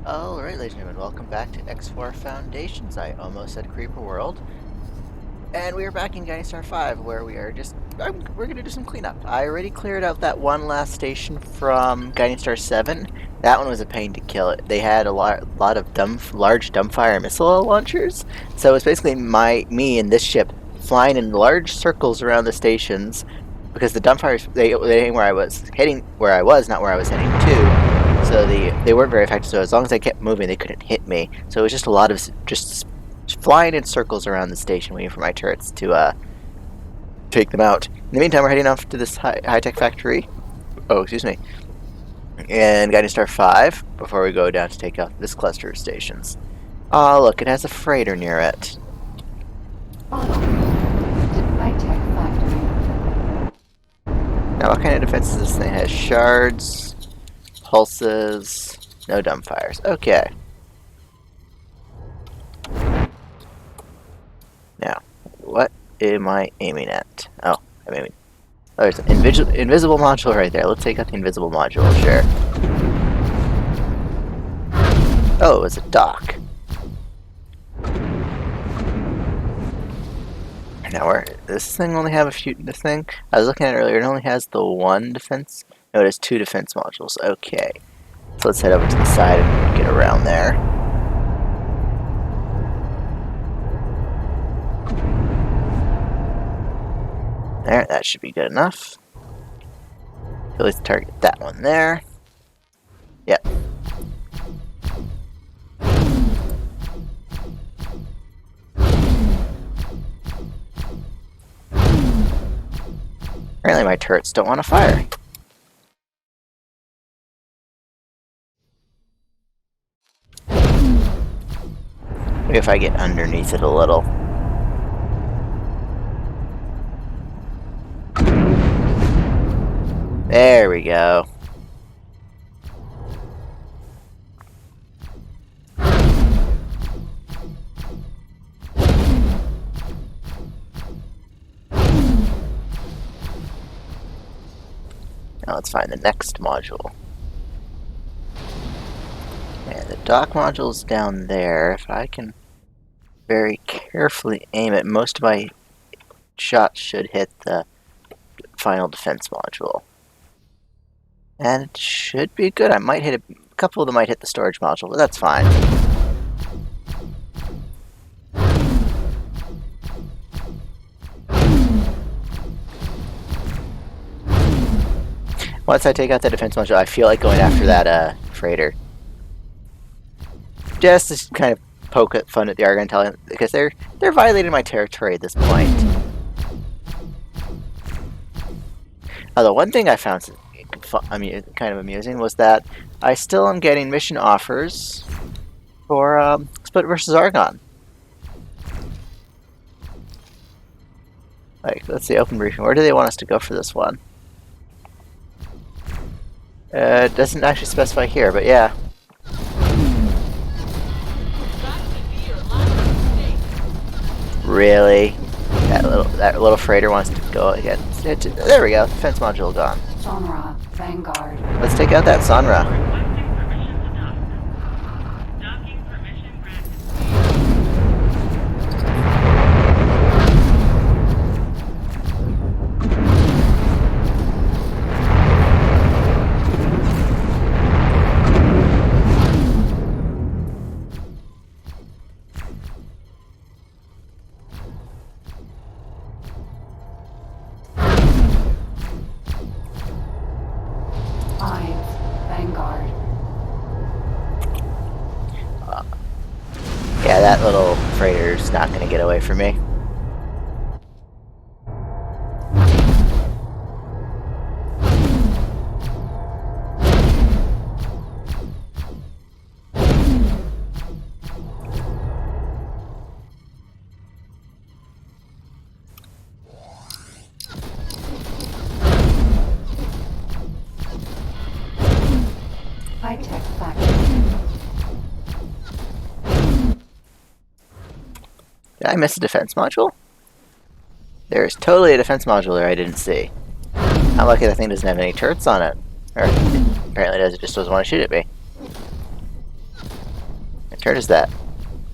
Alright, ladies and gentlemen, welcome back to X4 Foundations. I almost said Creeper World. And we are back in Guiding Star 5, where we are we're going to do some cleanup. I already cleared out that one last station from Guiding Star 7. That one was a pain to kill. They had a lot of large dumbfire missile launchers. So it's basically me and this ship flying in large circles around the stations, because the dumbfires, they hitting where I was, not where I was heading to. So they weren't very effective, so as long as I kept moving, they couldn't hit me. So it was just a lot of just flying in circles around the station, waiting for my turrets to take them out. In the meantime, we're heading off to this high-tech factory. Oh, excuse me. And Guiding Star 5, before we go down to take out this cluster of stations. Oh, look, it has a freighter near it. High-tech factory. Now, what kind of defense is this thing? It has shards, pulses, no dumbfires. Okay. Now, what am I aiming at? Oh, I'm aiming. Oh, there's an invisible module right there. Let's take out the invisible module, sure. Oh, it was a dock. Now, this thing only have a few. This thing I was looking at earlier, it only has the one defense. No, it has two defense modules. Okay, so let's head over to the side and get around there. There, that should be good enough. So let's target that one there. Yep. Apparently my turrets don't want to fire. Maybe if I get underneath it a little. There we go. Now let's find the next module. And the dock module's down there. If I can very carefully aim it, most of my shots should hit the final defense module. And it should be good. I might hit a couple of them might hit the storage module, but that's fine. Once I take out the defense module, I feel like going after that freighter. Just to kind of poke fun at the Argon, because they're violating my territory at this point. The one thing I found kind of amusing was that I still am getting mission offers for Split versus Argon. Like, let's see, open briefing. Where do they want us to go for this one? It doesn't actually specify here, but yeah. Really? That little freighter wants to go again. There we go. Defense module gone. Sonra, Vanguard. Let's take out that Sonra. Vanguard. Yeah, that little freighter's not going to get away from me. High-tech factory. Did I miss a defense module? There is totally a defense module there I didn't see. I'm lucky that thing doesn't have any turrets on it. Or apparently it does, it just doesn't want to shoot at me. Or does that?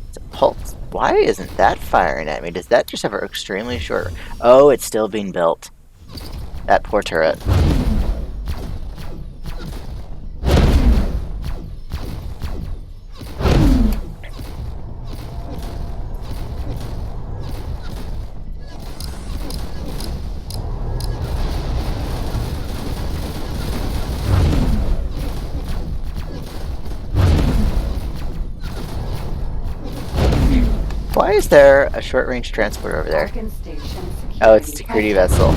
It's a pulse. Why isn't that firing at me? Does that just have an extremely short... Oh, it's still being built. That poor turret. Why is there a short-range transport over there? Argon station Oh, it's a security vessel.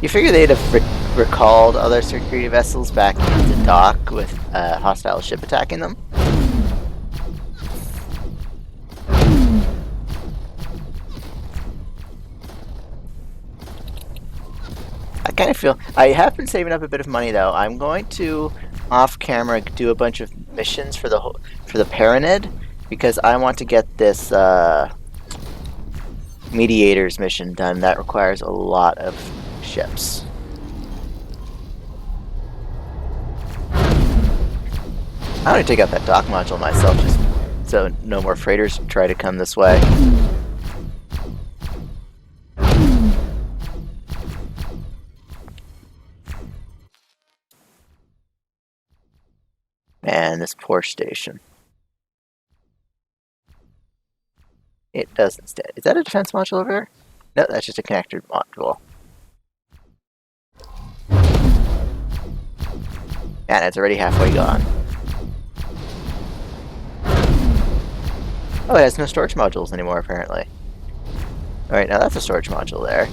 You figure they'd have recalled other security vessels back into dock with a hostile ship attacking them? I kind of feel... I have been saving up a bit of money, though. I'm going to, off-camera, do a bunch of missions for the Paranid, because I want to get this Mediators mission done. That requires a lot of ships. I'm going to take out that dock module myself, just so no more freighters try to come this way. And this poor station. It doesn't stay. Is that a defense module over there? No, that's just a connector module. And it's already halfway gone. Oh, it has no storage modules anymore, apparently. Alright, now that's a storage module there.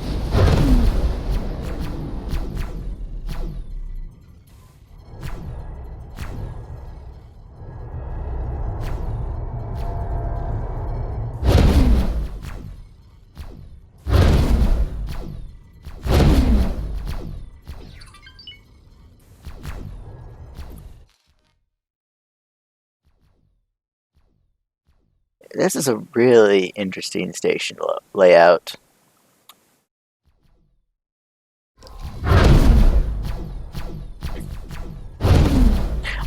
This is a really interesting station layout.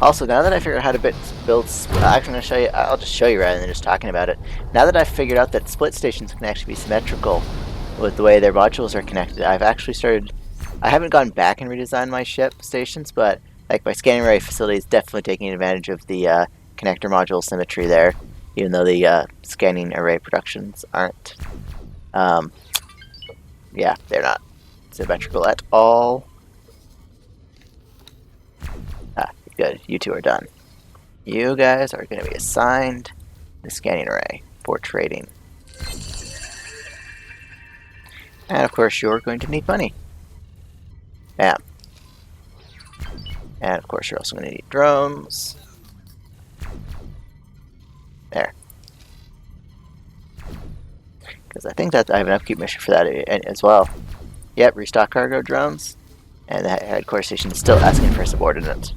Also, now that I figured out how to build, actually I'm going to show you, I'll just show you rather than just talking about it. Now that I've figured out that split stations can actually be symmetrical with the way their modules are connected, I've actually started, I haven't gone back and redesigned my ship stations, but like my scanning array facility is definitely taking advantage of the connector module symmetry there, even though the scanning array productions aren't. Yeah, they're not symmetrical at all. Good, you two are done. You guys are going to be assigned the scanning array for trading. And of course, you're going to need money. Yeah. And of course, you're also going to need drones. There. Because I think that I have an upkeep mission for that as well. Yep, restock cargo drones. And the headquarters station is still asking for subordinates.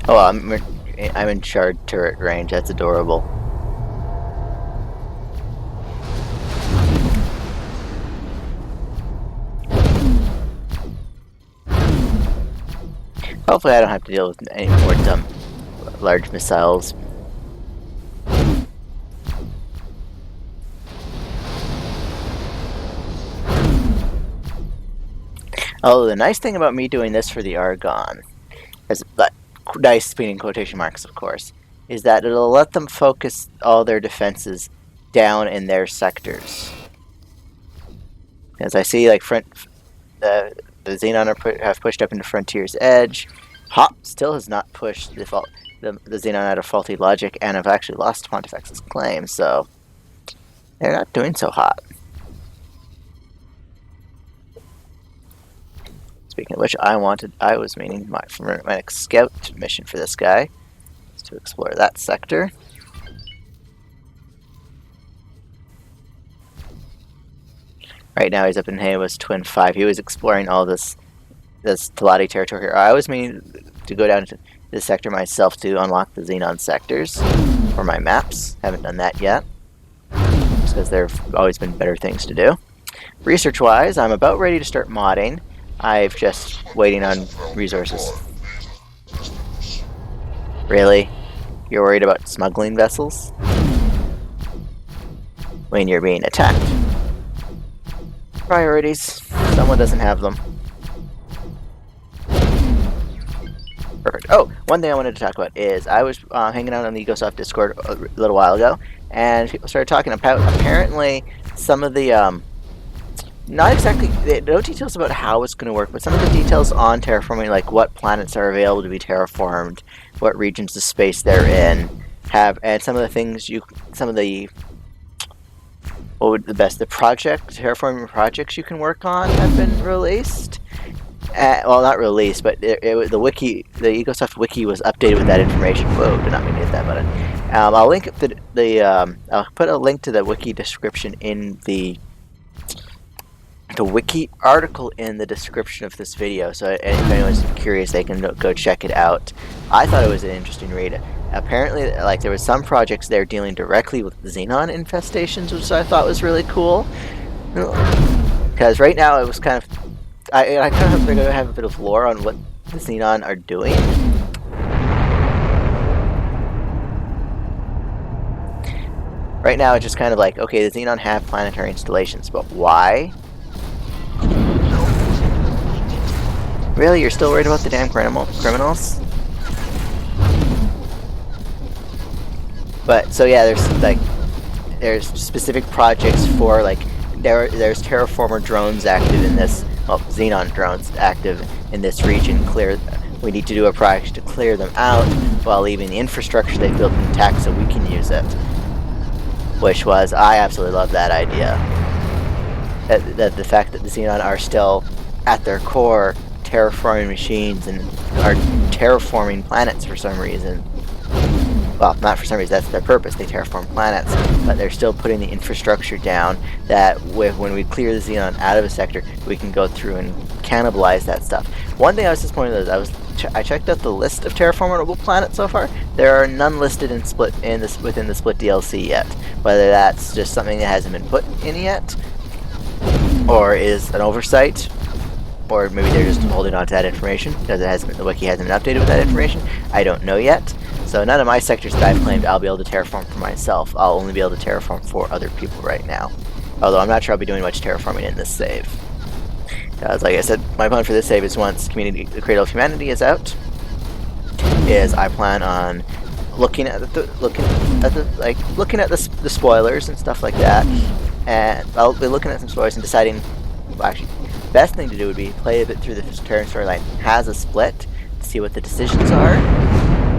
Oh, I'm in shard turret range. That's adorable. Hopefully I don't have to deal with any more dumb large missiles. Oh, the nice thing about me doing this for the Argon, as nice between quotation marks, of course, is that it'll let them focus all their defenses down in their sectors. As I see, like the Xenon have pushed up into Frontier's edge. Hop still has not pushed the Xenon out of faulty logic, and have actually lost Pontifex's claim, so they're not doing so hot. Speaking of which, I was meaning my next scout mission for this guy is to explore that sector. Right now he's up in Haywas Twin 5. He was exploring all this Talati territory here. I always mean to go down to this sector myself to unlock the Xenon sectors for my maps. Haven't done that yet, just because there have always been better things to do. Research-wise, I'm about ready to start modding. I've just waiting on resources. Really? You're worried about smuggling vessels? When you're being attacked. Priorities. Someone doesn't have them. Perfect. Oh, one thing I wanted to talk about is I was hanging out on the Egosoft Discord a little while ago, and people started talking about apparently some of the not exactly no details about how it's going to work, but some of the details on terraforming, like what planets are available to be terraformed, what regions of space they're in, and some of the things the terraforming projects you can work on have been released. Well, not released, but the Egosoft wiki was updated with that information. Whoa, did not mean to hit that button. I'll link I'll put a link to the wiki description in the wiki article in the description of this video, so if anyone's curious, they can go check it out. I thought it was an interesting read. Apparently, like, there were some projects there dealing directly with xenon infestations, which I thought was really cool. Because right now it was kind of, I kind of think I have a bit of lore on what the xenon are doing. Right now it's just kind of like, okay, the xenon have planetary installations, but why? Really? You're still worried about the damn criminals? But, so yeah, there's specific projects for, like, there's terraformer drones active in this, well, xenon drones active in this region. We need to do a project to clear them out while leaving the infrastructure they built intact so we can use it. Which was, I absolutely love that idea. That the fact that the xenon are still, at their core, terraforming machines and are terraforming planets for some reason. Well, not for some reason, that's their purpose, they terraform planets, but they're still putting the infrastructure down that when we clear the xenon out of a sector, we can go through and cannibalize that stuff. One thing I was disappointed with is I checked out the list of terraformable planets so far. There are none listed within the Split DLC yet. Whether that's just something that hasn't been put in yet, or is an oversight, or maybe they're just holding on to that information because the wiki hasn't been updated with that information. I don't know yet. So none of my sectors that I've claimed I'll be able to terraform for myself. I'll only be able to terraform for other people right now. Although I'm not sure I'll be doing much terraforming in this save. Because, like I said, my plan for this save is once the Cradle of Humanity is out, is I plan on looking at the spoilers and stuff like that, and I'll be looking at some spoilers and deciding. Well, actually, the best thing to do would be play a bit through the Terran storyline has a split to see what the decisions are.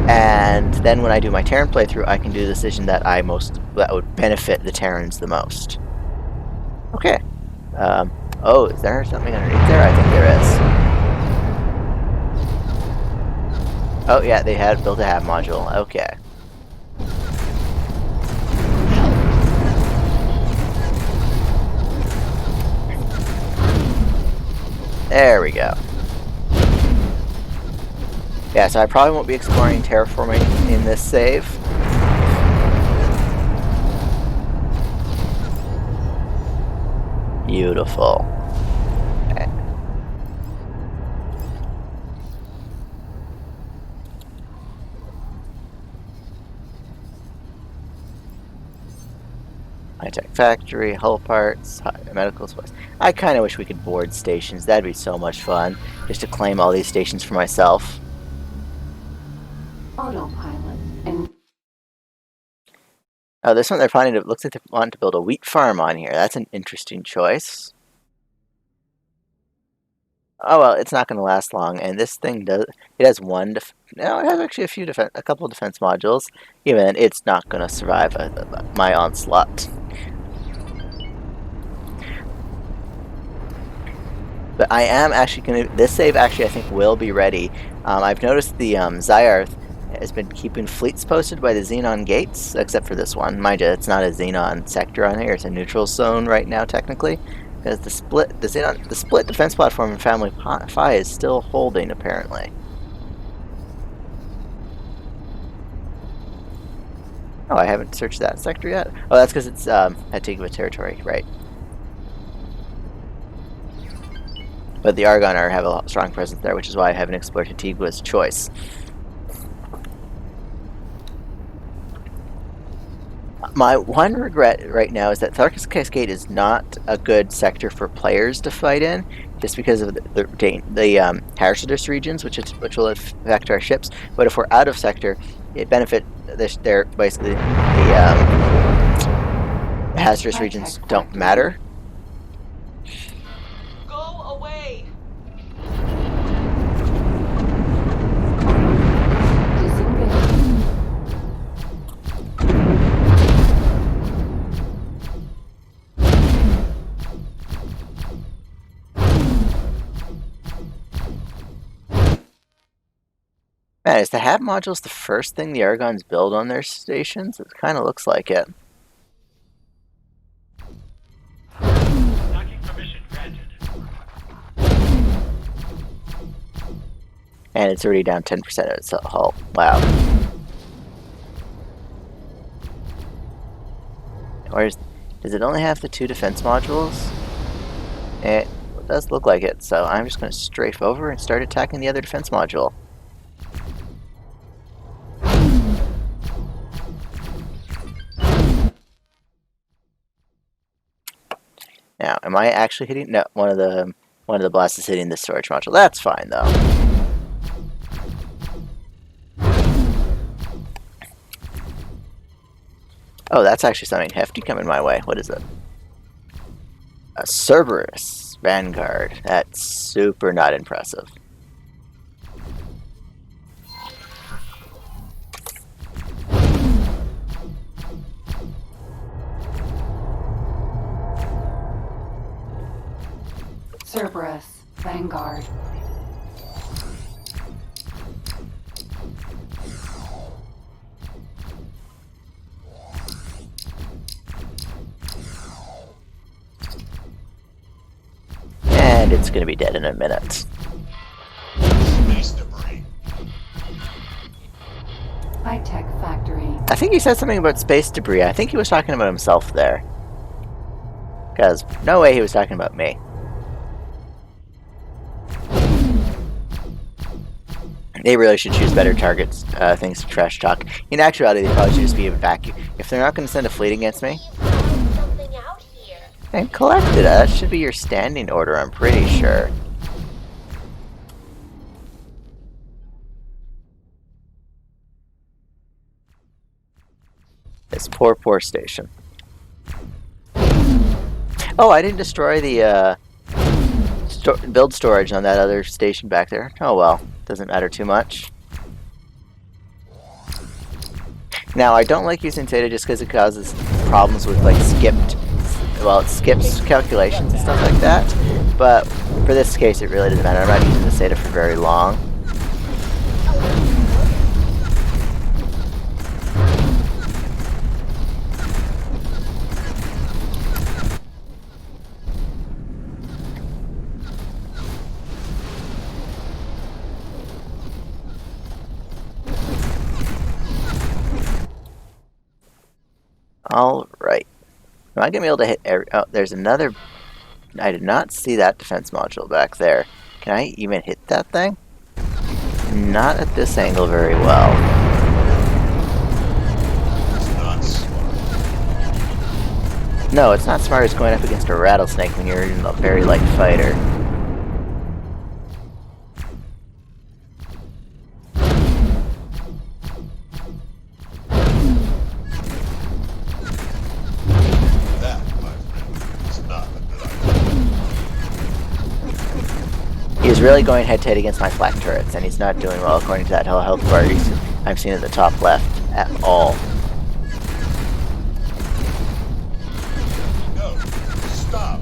And then when I do my Terran playthrough, I can do the decision that would benefit the Terrans the most. Okay. Oh, is there something underneath there? I think there is. Oh yeah, they had built a HAB module. Okay. There we go. Yeah, so I probably won't be exploring terraforming in this save. Beautiful. Okay. High-tech factory, hull parts, medical supplies. I kind of wish we could board stations. That'd be so much fun, just to claim all these stations for myself. Autopilot and Oh, this one they're planning to, looks like they're wanting to build a wheat farm on here. That's an interesting choice. Oh well, it's not going to last long, and this thing it has no, it has actually a couple of defense modules. Even it's not going to survive my onslaught. But I am actually going to, this save actually I think will be ready. I've noticed the Zyarth has been keeping fleets posted by the Xenon gates, except for this one. Mind you, it's not a Xenon sector on here, it's a neutral zone right now technically. Because the split defense platform in Family Fi is still holding, apparently. Oh, I haven't searched that sector yet. Oh, that's because it's Antigua territory, right? But the Argon have a strong presence there, which is why I haven't explored Antigua's choice. My one regret right now is that Tharkus Cascade is not a good sector for players to fight in, just because of the hazardous regions, which will affect our ships. But if we're out of sector, it benefits. They're basically the hazardous regions don't matter. Go away. Man, is the HAB modules the first thing the Argons build on their stations? It kind of looks like it. Docking permission granted. And it's already down 10% of its hull. Wow. Does it only have the 2 defense modules? It does look like it, so I'm just going to strafe over and start attacking the other defense module. Now, am I actually hitting? No, one of the blasts is hitting the storage module. That's fine though. Oh, that's actually something hefty coming my way. What is it? A Cerberus Vanguard. That's super not impressive. Cerberus, Vanguard. And it's going to be dead in a minute. Space debris. High-tech factory. I think he said something about space debris. I think he was talking about himself there. Because no way he was talking about me. They really should choose better targets, things to trash talk. In actuality, they probably should just be evacuated. If they're not going to send a fleet against me, Something out here. and collect it. That should be your standing order, I'm pretty sure. This poor station. Oh, I didn't destroy the build storage on that other station back there. Oh well, doesn't matter too much. Now, I don't like using Theta just because it causes problems with like it skips calculations and stuff like that. But for this case, it really doesn't matter. I'm not using the Theta for very long. Alright. Am I going to be able to hit oh, there's another... I did not see that defense module back there. Can I even hit that thing? Not at this angle very well. It's not smart. No, it's not smart as going up against a rattlesnake when you're in a very light fighter. He's really going head-to-head against my flak turrets, and he's not doing well according to that health bar I'm seeing at the top left at all. No, stop.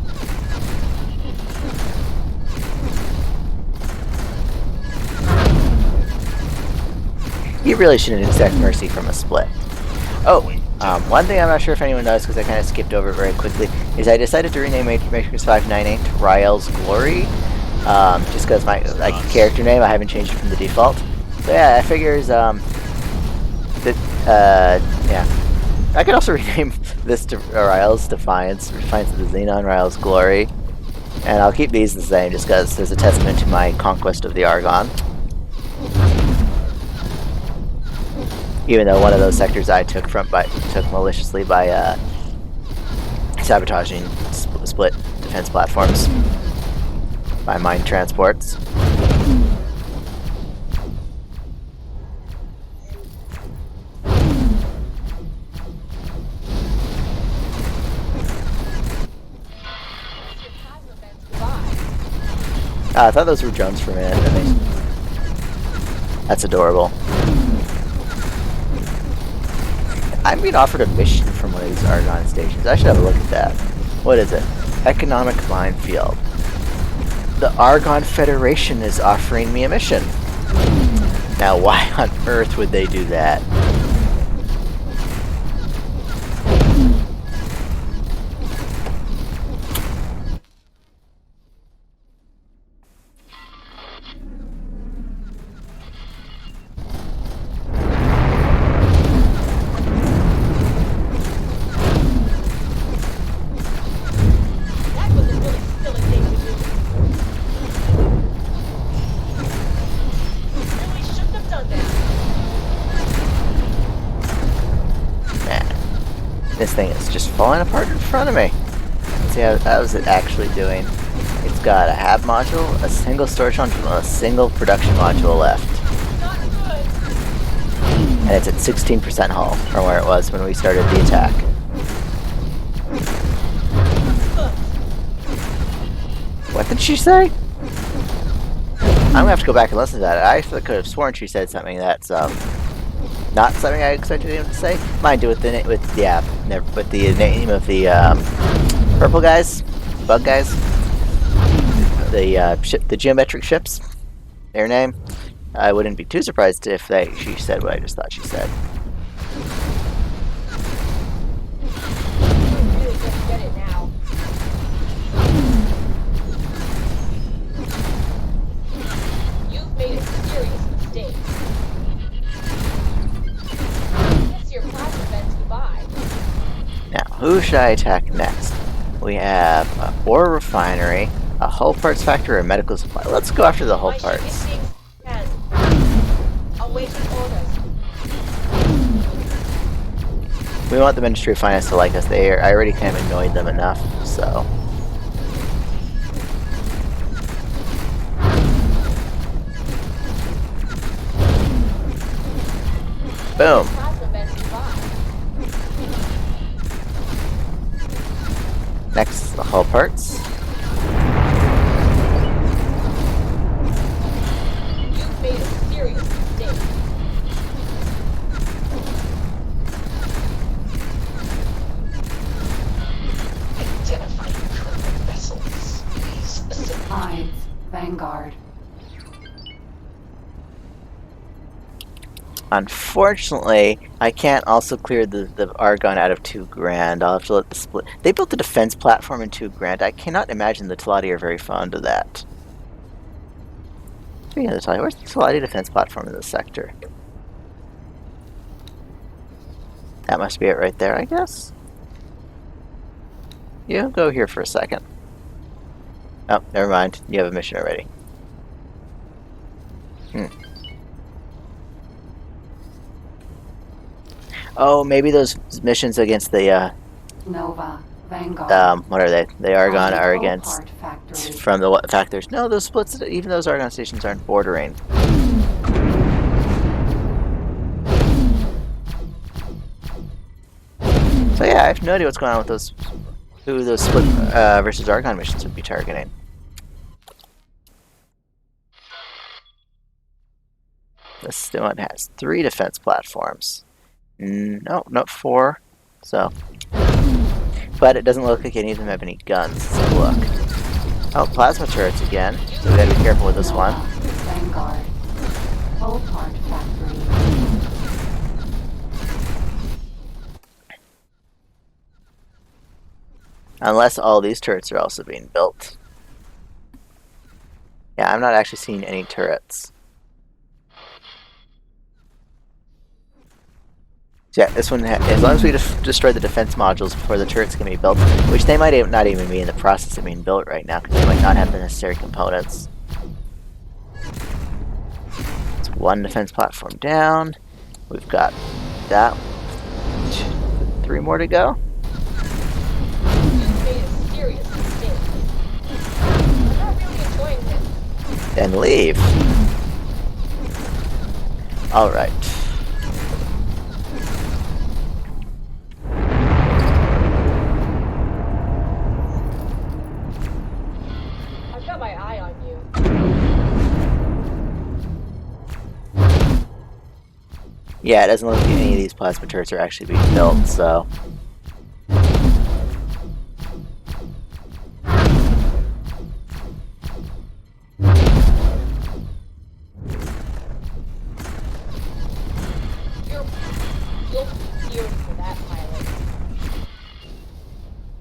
He really shouldn't expect mercy from a split. Oh, one thing I'm not sure if anyone knows, because I kind of skipped over it very quickly, is I decided to rename Matrix 598 to Rael's Glory. Just because my character name, I haven't changed it from the default. So yeah, I figures, yeah. I could also rename this to Rael's Defiance of the Xenon, Rael's Glory. And I'll keep these the same, just because there's a testament to my conquest of the Argon. Even though one of those sectors I took maliciously by sabotaging split defense platforms by mine transports. I thought those were drones for a minute. That's adorable. I'm being offered a mission from one of these Argon stations. I should have a look at that. What is it? Economic minefield. The Argon Federation is offering me a mission. Now, why on earth would they do that? This thing is just falling apart in front of me. Let's see how is it actually doing. It's got a hab module, a single storage module, and a single production module left. And it's at 16% hull from where it was when we started the attack. What did she say? I'm gonna have to go back and listen to that. I actually could have sworn she said something that's not something I expected him to say. Mind you, with the name of the purple guys, bug guys, the geometric ships, their name. I wouldn't be too surprised if she said what I just thought she said. Really just get it now. You've made a serious mistake. Your plasma vents goodbye. Now, who should I attack next? We have a ore refinery, a hull parts factory, or a medical supply. Let's go after the hull parts. Awaiting orders. We want the Ministry of Finance to like us. I already kind of annoyed them enough, so. Boom. Next, the hull parts. You've made a serious mistake. Identifying current vessels. Please Hides, Vanguard. Unfortunately, I can't also clear the Argon out of 2 grand. I'll have to let the split. They built a defense platform in 2 grand. I cannot imagine the Teladi are very fond of that. Speaking of the Teladi, where's the Teladi defense platform in this sector? That must be it right there, I guess. You go here for a second. Oh, never mind. You have a mission already. Oh, maybe those missions against the Nova, Vanguard. what are they? The Argon are against Part factory. from the what factors? No, those splits. Even those Argon stations aren't bordering. So yeah, I have no idea what's going on with those. Who those split versus Argon missions would be targeting. This one has 3 defense platforms. No, not 4. So, but it doesn't look like any of them have any guns. So look. Oh, plasma turrets again. So we gotta be careful with this one. Vanguard. Hull part factory. Unless all these turrets are also being built. Yeah, I'm not actually seeing any turrets. So yeah, this one, as long as we destroy the defense modules before the turrets can be built, which they might not even be in the process of being built right now, because they might not have the necessary components. It's one defense platform down. We've got that. 3 more to go. You've made a serious mistake. I'm not really enjoying this. Then leave. Alright. I've got my eye on you. Yeah, it doesn't look like any of these plasma turrets are actually being built, so... You'll be here for that, pilot.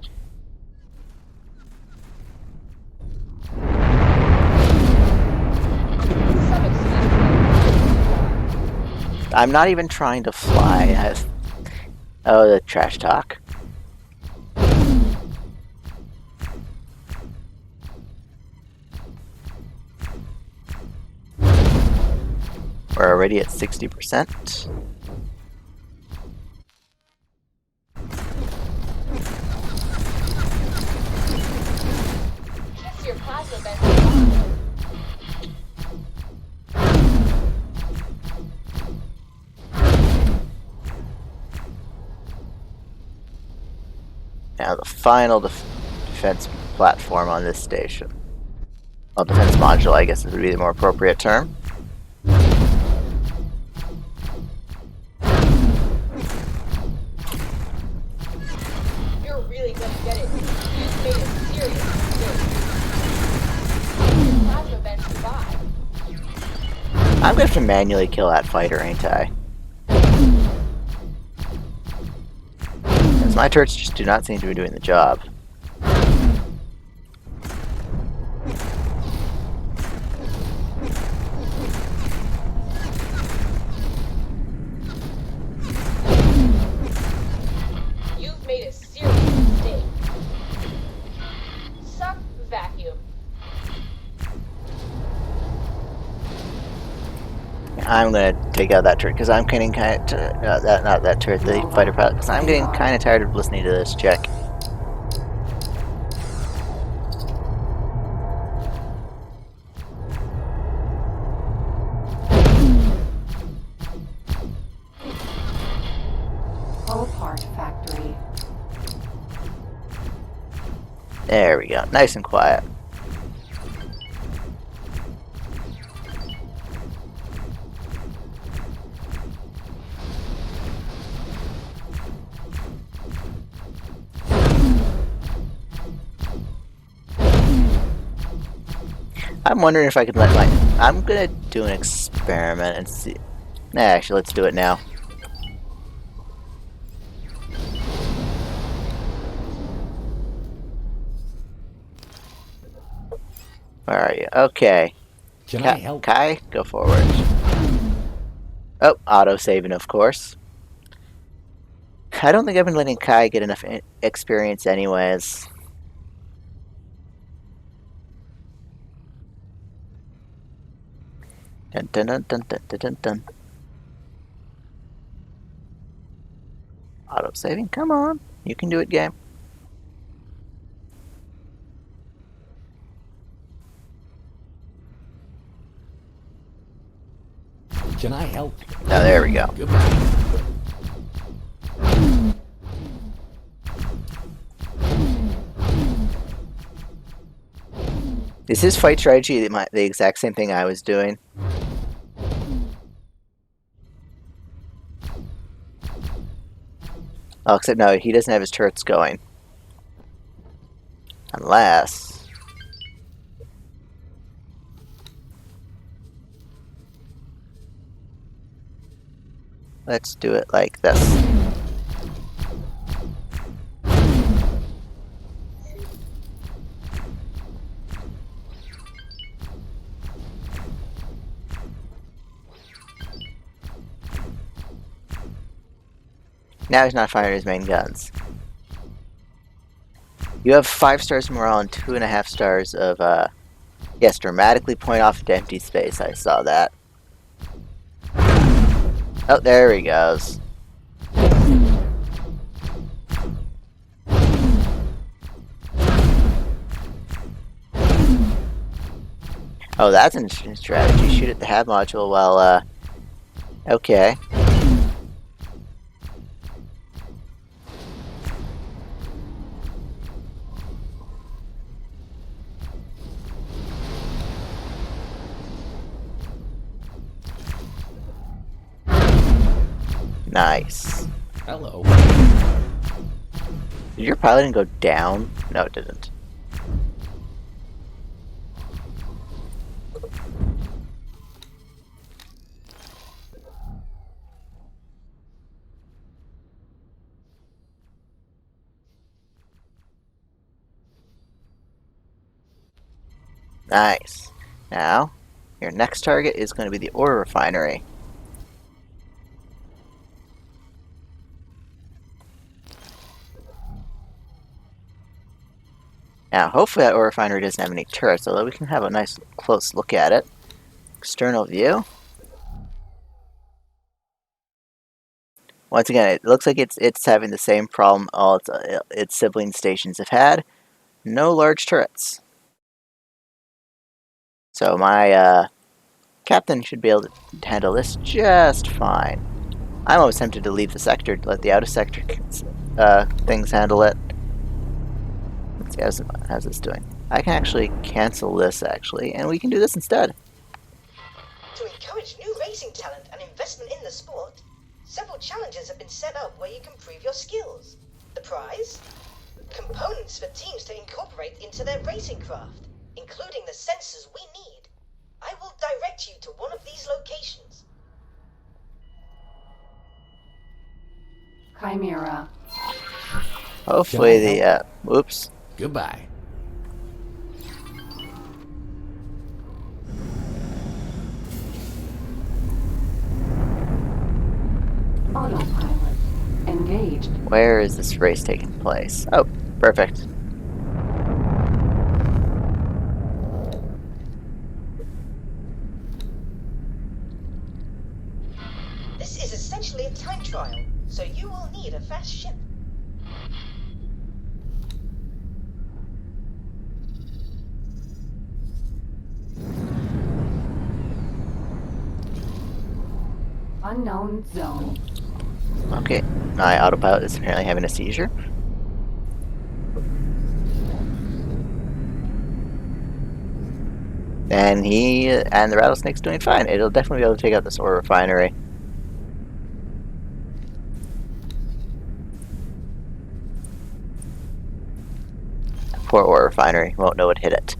Some excuse. I'm not even trying to fly. Oh, the trash talk. We're already at 60%. Kiss your plasma vent. Now the final defense platform on this station. Well, defense module, I guess, would be the more appropriate term. You're really gonna get it. You've made a serious mistake. Your plasma vent survived. I'm gonna have to manually kill that fighter, ain't I? Because my turrets just do not seem to be doing the job. You've made a serious mistake. Suck vacuum. I'm gonna take out that turret because I'm getting kind of not that turret, the fighter pilot, because I'm getting kind of tired of listening to this check. Whole part factory. There we go, nice and quiet. I'm wondering if I could let my... I'm gonna do an experiment and see... Nah, actually, let's do it now. Where are you? Okay. Can I help? Kai, go forward. Oh, auto-saving, of course. I don't think I've been letting Kai get enough experience anyways. Dun dun dun dun dun dun dun dun. Auto saving, come on. You can do it, game. Can I help? Now there we go. Goodbye. Is his fight strategy the exact same thing I was doing? Oh, except no, he doesn't have his turrets going. Unless... Let's do it like this. Now he's not firing his main guns. You have 5 stars of morale and 2.5 stars of, yes, dramatically point off into empty space. I saw that. Oh, there he goes. Oh, that's an interesting strategy. Shoot at the HAB module while, okay. Nice. Hello. Did your piloting go down? No, it didn't. Nice. Now, your next target is going to be the ore refinery. Now, hopefully that ore refinery doesn't have any turrets, although we can have a nice close look at it. External view. Once again, it looks like it's having the same problem all its sibling stations have had. No large turrets. So my captain should be able to handle this just fine. I'm always tempted to leave the sector to let the outer sector things handle it. Let's see, how's this doing? I can actually cancel this, actually, and we can do this instead. To encourage new racing talent and investment in the sport, several challenges have been set up where you can prove your skills. The prize? Components for teams to incorporate into their racing craft, including the sensors we need. I will direct you to one of these locations. Chimera. Hopefully the, oops. Goodbye. Autopilot. Engaged. Where is this race taking place? Oh, perfect. This is essentially a time trial, so you will need a fast ship. Unknown zone. Okay, my autopilot is apparently having a seizure. And the rattlesnake's doing fine. It'll definitely be able to take out this ore refinery. Poor ore refinery won't know what hit it.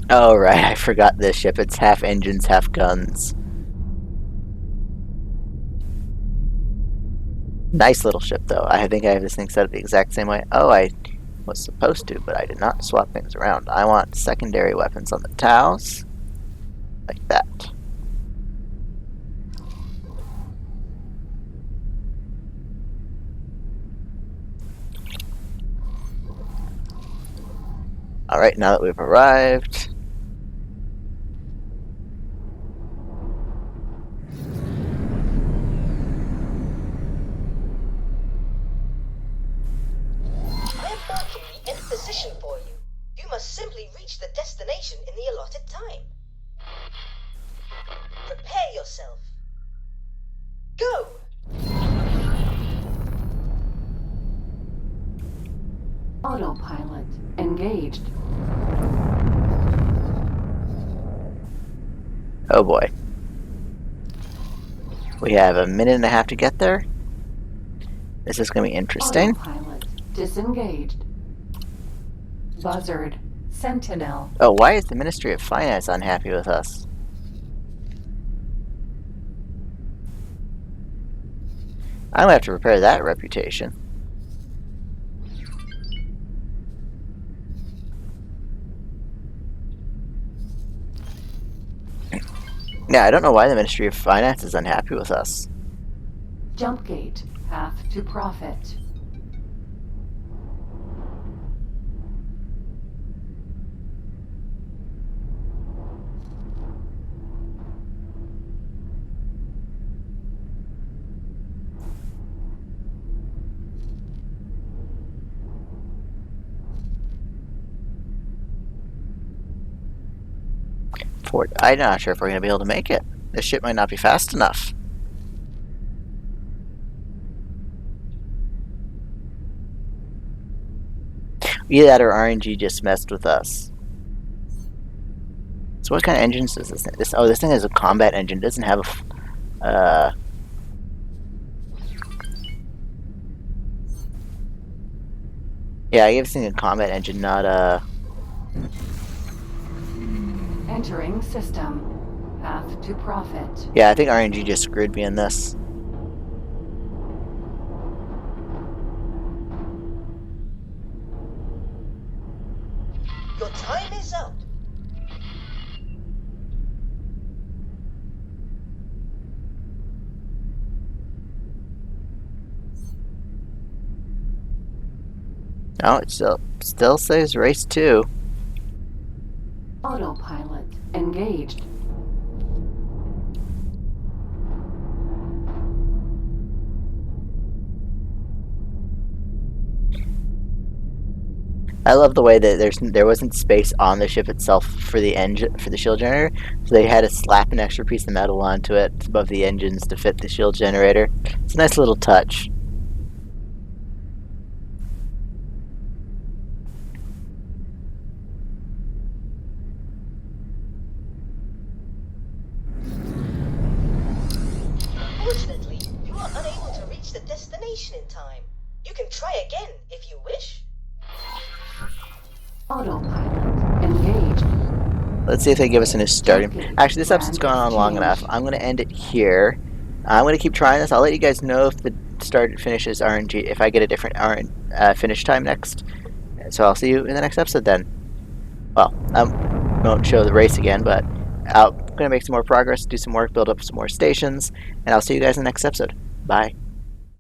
Oh right, I forgot this ship. It's half engines, half guns. Nice little ship though. I think I have this thing set up the exact same way. Oh, I was supposed to, but I did not swap things around. I want secondary weapons on the Taos. Like that. Alright, now that we've arrived. I am marking the end position for you. You must simply reach the destination in the allotted time. Prepare yourself. Go! Autopilot. Engaged. Oh boy. We have a minute and a half to get there. This is going to be interesting. Autopilot. Disengaged. Buzzard. Sentinel. Oh, why is the Ministry of Finance unhappy with us? I'm going to have to repair that reputation. Yeah, I don't know why the Ministry of Finance is unhappy with us. Jump gate. Path to profit. I'm not sure if we're going to be able to make it. This ship might not be fast enough. Either that or RNG just messed with us. So what kind of engines does this thing? This thing is a combat engine. It doesn't have a... Yeah, I gave this thing a combat engine, not a... Entering system. Path to profit. Yeah, I think RNG just screwed me in this. Your time is up. No, it still says race 2. Autopilot engaged. I love the way that there wasn't space on the ship itself for the engine for the shield generator, so they had to slap an extra piece of metal onto it above the engines to fit the shield generator. It's a nice little touch. Unfortunately, you are unable to reach the destination in time. You can try again if you wish. Autopilot engaged. Let's see if they give us a new starting. Actually, this episode's gone on long enough. I'm going to end it here. I'm going to keep trying this. I'll let you guys know if the start finishes RNG, if I get a different finish time next. So I'll see you in the next episode then. Well, I won't show the race again, but I'm going to make some more progress, do some work, build up some more stations, and I'll see you guys in the next episode. Bye.